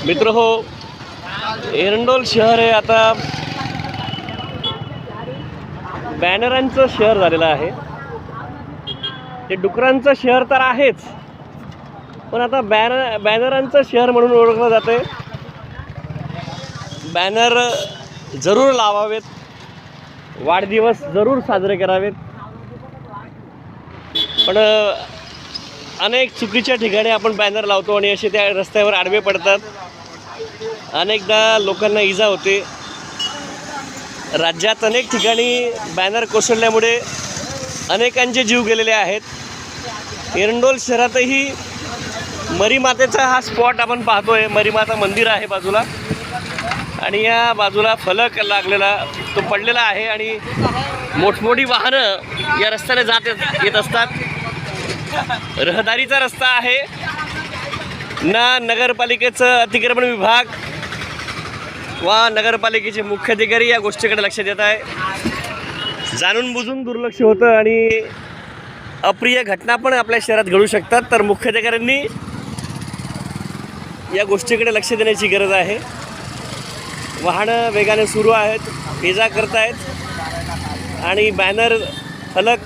मित्र हो, एरंडोल शहर हे आता बॅनरांचं शहर झालेलं आहे. ते डुकरांचं शहर तर आहेच, पण आता बॅनरांचं शहर म्हणून ओळखलं जाते. बॅनर जरूर लावावेत, वाढदिवस जरूर साजरे करावेत, पण अनेक चुकीच्या ठिकाणी आपण बॅनर लावतो आणि असे त्या रस्त्यावर आडवे पडतात. अनेकदा लोकांना इजा होते. राज्यात अनेक ठिकाणी बॅनर कोसळल्यामुळे अनेकांचे जीव गेलेले आहेत. एरंडोल शहरातही मरीमातेचा हा स्पॉट आपण पाहतोय. मरीमाता मंदिर आहे बाजूला आणि या बाजूला फलक लागलेला तो पडलेला आहे आणि मोठमोठी वाहनं या रस्त्याने येत असतात. रहदारीचा रस्ता आहे ना. नगरपालिकेचं अतिक्रमण विभाग वा नगरपालिकेचे मुख्याधिकारी या गोष्टीकडे लक्ष देत आहे. जाणून बुजून दुर्लक्ष होतं आणि अप्रिय घटना पण आपल्या शहरात घडू शकतात. तर मुख्याधिकाऱ्यांनी या गोष्टीकडे लक्ष देण्याची गरज आहे. वाहनं वेगाने सुरू आहेत, ये-जा करतायत आणि बॅनर फलक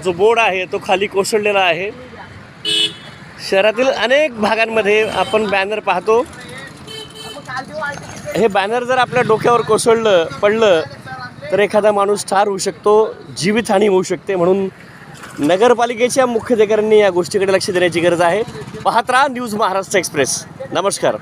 जो बोर्ड आहे तो खाली कोसळलेला आहे. शहरातील अनेक भागांमध्ये आपण बॅनर पाहतो. हे बॅनर जर आपल्या डोक्यावर पडलं तर एखादा माणूस ठार होऊ शकतो, जीवितहानी होऊ शकते. म्हणून नगरपालिकेच्या मुख्याधिकाऱ्यांनी या गोष्टीकडे लक्ष देण्याची गरज आहे. पाहत राहा न्यूज महाराष्ट्र एक्सप्रेस. नमस्कार.